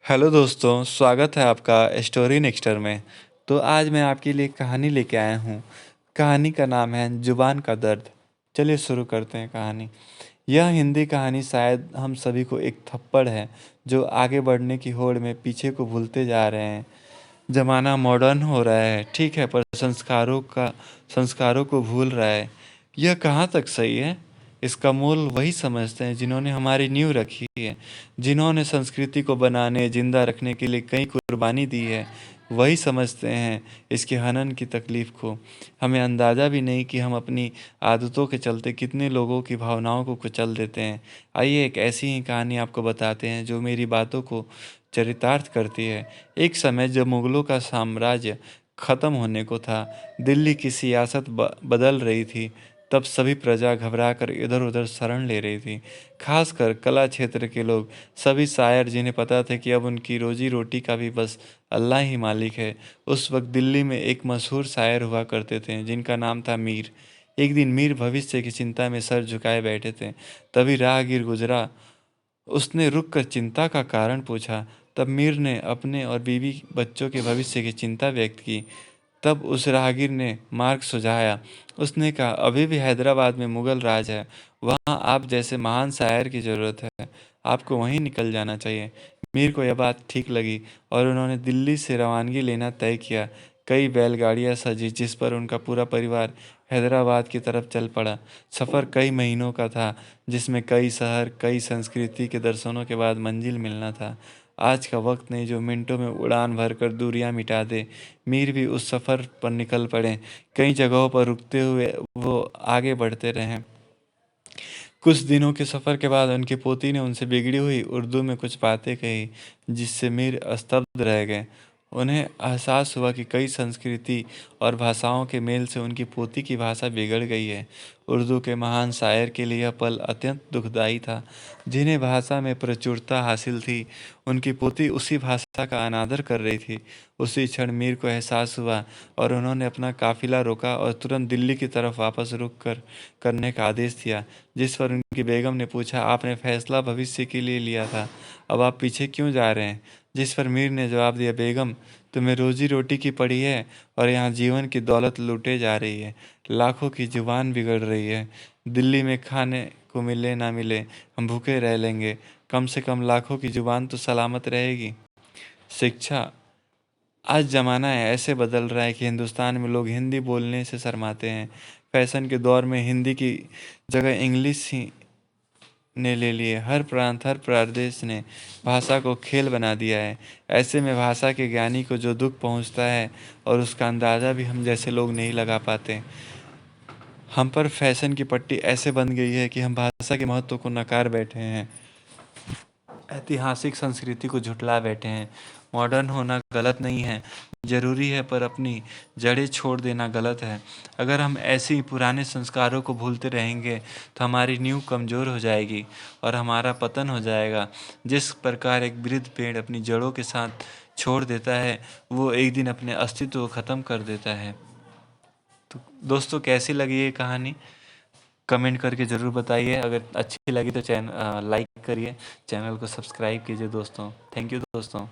Hello दोस्तों, स्वागत है आपका स्टोरी नेक्स्टर में। तो आज मैं आपके लिए कहानी लेके आया हूँ। कहानी का नाम है जुबान का दर्द। चलिए शुरू करते हैं कहानी। यह हिंदी कहानी शायद हम सभी को एक थप्पड़ है जो आगे बढ़ने की होड़ में पीछे को भूलते जा रहे हैं। ज़माना मॉडर्न हो रहा है, ठीक है, पर संस्कारों को भूल रहा है। यह कहाँ तक सही है? इसका मूल वही समझते हैं जिन्होंने हमारी नींव रखी है, जिन्होंने संस्कृति को बनाने, जिंदा रखने के लिए कई कुर्बानी दी है। वही समझते हैं इसके हनन की तकलीफ को। हमें अंदाज़ा भी नहीं कि हम अपनी आदतों के चलते कितने लोगों की भावनाओं को कुचल देते हैं। आइए एक ऐसी ही कहानी आपको बताते हैं जो मेरी बातों को चरितार्थ करती है। एक समय जब मुगलों का साम्राज्य खत्म होने को था, दिल्ली की सियासत बदल रही थी, तब सभी प्रजा घबराकर इधर-उधर शरण ले रही थी। खासकर कला क्षेत्र के लोग, सभी शायर जिन्हें पता था कि अब उनकी रोजी-रोटी का भी बस अल्लाह ही मालिक है। उस वक्त दिल्ली में एक मशहूर शायर हुआ करते थे जिनका नाम था मीर। एक दिन मीर भविष्य की चिंता में सर झुकाए बैठे थे। तभी राहगीर गुजरा। उसने रुक कर चिंता का कारण पूछा। तब मीर ने अपने और बीवी बच्चों के भविष्य की चिंता व्यक्त की। तब उस राहगीर ने मार्ग सुझाया। उसने कहा, अभी भी हैदराबाद में मुगल राज है, वहाँ आप जैसे महान शायर की ज़रूरत है, आपको वहीं निकल जाना चाहिए। मीर को यह बात ठीक लगी और उन्होंने दिल्ली से रवानगी लेना तय किया। कई बैलगाड़ियाँ सजी जिस पर उनका पूरा परिवार हैदराबाद की तरफ चल पड़ा। सफ़र कई महीनों का था, जिसमें कई शहर, कई संस्कृति के दर्शनों के बाद मंजिल मिलना था। आज का वक्त नहीं जो मिनटों में उड़ान भरकर दूरियां मिटा दे। मीर भी उस सफ़र पर निकल पड़े। कई जगहों पर रुकते हुए वो आगे बढ़ते रहे। कुछ दिनों के सफ़र के बाद उनकी पोती ने उनसे बिगड़ी हुई उर्दू में कुछ बातें कही, जिससे मीर स्तब्ध रह गए। उन्हें एहसास हुआ कि कई संस्कृति और भाषाओं के मेल से उनकी पोती की भाषा बिगड़ गई है। उर्दू के महान शायर के लिए यह पल अत्यंत दुखदाई था। जिन्हें भाषा में प्रचुरता हासिल थी, उनकी पोती उसी भाषा का अनादर कर रही थी। उसी क्षण मीर को एहसास हुआ और उन्होंने अपना काफिला रोका और तुरंत दिल्ली की तरफ वापस रुख करने का आदेश दिया। जिस पर उनकी बेगम ने पूछा, आपने फैसला भविष्य के लिए लिया था, अब आप पीछे क्यों जा रहे हैं? जिस पर मीर ने जवाब दिया, बेगम, तुम्हें रोजी रोटी की पड़ी है और यहाँ जीवन की दौलत लूटे जा रही है। लाखों की जुबान बिगड़ रही है। दिल्ली में खाने को मिले ना मिले, हम भूखे रह लेंगे, कम से कम लाखों की जुबान तो सलामत रहेगी। शिक्षा। आज ज़माना है ऐसे बदल रहा है कि हिंदुस्तान में लोग हिंदी बोलने से शर्माते हैं। फैशन के दौर में हिंदी की जगह इंग्लिश ही ने ले लिए। हर प्रांत, हर प्रदेश ने भाषा को खेल बना दिया है। ऐसे में भाषा के ज्ञानी को जो दुख पहुंचता है और उसका अंदाज़ा भी हम जैसे लोग नहीं लगा पाते। हम पर फैशन की पट्टी ऐसे बन गई है कि हम भाषा के महत्व को नकार बैठे हैं, ऐतिहासिक संस्कृति को झुठला बैठे हैं। मॉडर्न होना गलत नहीं है, ज़रूरी है, पर अपनी जड़ें छोड़ देना गलत है। अगर हम ऐसे ही पुराने संस्कारों को भूलते रहेंगे तो हमारी नींव कमज़ोर हो जाएगी और हमारा पतन हो जाएगा। जिस प्रकार एक वृद्ध पेड़ अपनी जड़ों के साथ छोड़ देता है, वो एक दिन अपने अस्तित्व को ख़त्म कर देता है। तो दोस्तों, कैसी लगी ये कहानी? कमेंट करके ज़रूर बताइए। अगर अच्छी लगी तो लाइक करिए, चैनल को सब्सक्राइब कीजिए दोस्तों। थैंक यू दोस्तों।